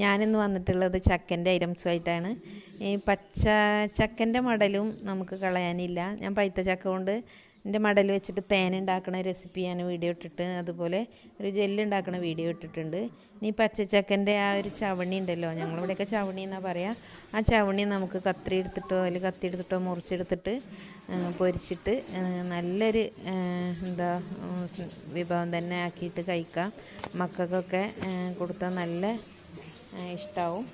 ഞാനിന്ന് വന്നിട്ടുള്ളത് ചക്കൻ്റെ ഐറ്റംസുമായിട്ടാണ്. ഈ പച്ച ചക്കൻ്റെ മടലും നമുക്ക് കളയാനില്ല. ഞാൻ പഴുത്ത ചക്ക കൊണ്ട് എൻ്റെ മടൽ വെച്ചിട്ട് തേൻ ഉണ്ടാക്കുന്ന റെസിപ്പി ഞാൻ വീഡിയോ ഇട്ടിട്ട്, അതുപോലെ ഒരു ജെല്ല് ഉണ്ടാക്കുന്ന വീഡിയോ ഇട്ടിട്ടുണ്ട്. ഇനി പച്ചച്ചക്കൻ്റെ ആ ഒരു ചവണി ഉണ്ടല്ലോ, ഞങ്ങളിവിടെയൊക്കെ ചവണി എന്നാണ് പറയുക. ആ ചവണി നമുക്ക് കത്തി എടുത്തിട്ടോ മുറിച്ചെടുത്തിട്ട് പൊരിച്ചിട്ട് നല്ലൊരു വിഭവം തന്നെ ആക്കിയിട്ട് കഴിക്കാം. മക്കൾക്കൊക്കെ കൊടുത്താൽ നല്ല ഇഷ്ടമാവും.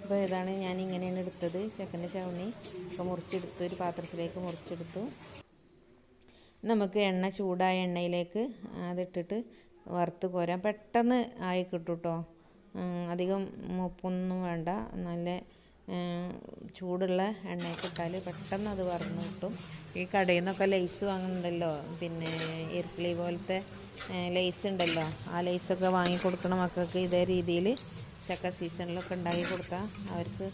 അപ്പോൾ ഇതാണ് ഞാൻ ഇങ്ങനെയാണ് എടുത്തത്. ചക്കൻ്റെ ചവണി ഒക്കെ മുറിച്ചെടുത്ത് ഒരു പാത്രത്തിലേക്ക് മുറിച്ചെടുത്തു. നമുക്ക് ചൂടായ എണ്ണയിലേക്ക് അതിട്ടിട്ട് വറുത്ത് കോരാം. പെട്ടെന്ന് ആയി കിട്ടും കേട്ടോ. അധികം മൂപ്പൊന്നും വേണ്ട. നല്ല ചൂടുള്ള എണ്ണയ്ക്ക് ഇട്ടാൽ പെട്ടെന്ന് അത് വറന്ന് കിട്ടും. ഈ കടയിൽ നിന്നൊക്കെ ലേസ് വാങ്ങുന്നുണ്ടല്ലോ, പിന്നെ ഇർക്കിളി പോലത്തെ ലേസ് ഉണ്ടല്ലോ, ആ ലേസൊക്കെ വാങ്ങിക്കൊടുക്കണം മക്കൾക്ക്. ഇതേ രീതിയിൽ ചക്ക സീസണിലൊക്കെ ഉണ്ടാക്കി കൊടുത്താൽ അവർക്ക്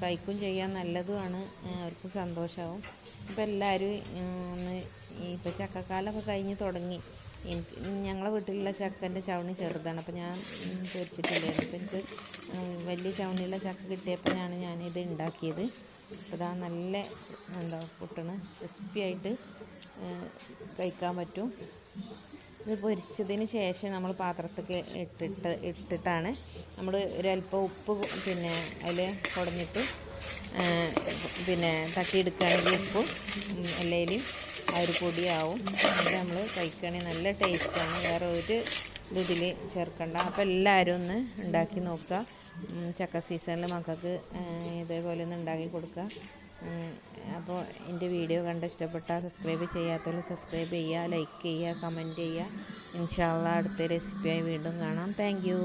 കഴിക്കും ചെയ്യാൻ, നല്ലതുമാണ്, അവർക്ക് സന്തോഷമാവും. ഇപ്പോൾ എല്ലാവരും ഇപ്പോൾ ചക്കക്കാലമൊക്കെ കഴിഞ്ഞ് തുടങ്ങി. ഞങ്ങളെ വീട്ടിലുള്ള ചക്കൻ്റെ ചവണി ചെറുതാണ്, അപ്പോൾ ഞാൻ പൊരിച്ചിട്ടില്ലായിരുന്നു. അപ്പോൾ എനിക്ക് വലിയ ചവണിയുള്ള ചക്ക കിട്ടിയപ്പോൾ ഞാനിത് ഉണ്ടാക്കിയത്. അപ്പോൾ ഇതാ നല്ല പൊട്ടണ് ക്രിസ്പിയായിട്ട് കഴിക്കാൻ പറ്റും. ഇത് പൊരിച്ചതിന് ശേഷം നമ്മൾ പാത്രത്തേക്ക് ഇട്ടിട്ടാണ് നമ്മൾ ഒരല്പം ഉപ്പ് പിന്നെ അതിൽ കുടഞ്ഞിട്ട് പിന്നെ തട്ടിയെടുക്കുകയാണെങ്കിൽ ഉപ്പും എല്ലാവരും ആ ഒരു പൊടിയാവും. അത് നമ്മൾ കഴിക്കുകയാണെങ്കിൽ നല്ല ടേസ്റ്റാണ്. വേറെ ഒരു ഇതിൽ ചേർക്കണ്ട. അപ്പോൾ എല്ലാവരും ഒന്ന് ഉണ്ടാക്കി നോക്കുക. ചക്ക സീസണിൽ മക്കൾക്ക് ഇതേപോലെ ഒന്ന് ഉണ്ടാക്കി കൊടുക്കുക. അപ്പോൾ എൻ്റെ വീഡിയോ കണ്ട് ഇഷ്ടപ്പെട്ടാൽ സബ്സ്ക്രൈബ് ചെയ്യാത്തവർ സബ്സ്ക്രൈബ് ചെയ്യുക, ലൈക്ക് ചെയ്യുക, കമൻറ്റ് ചെയ്യുക. ഇൻഷാ അള്ളാ അടുത്ത റെസിപ്പിയായി വീണ്ടും കാണാം. Thank you.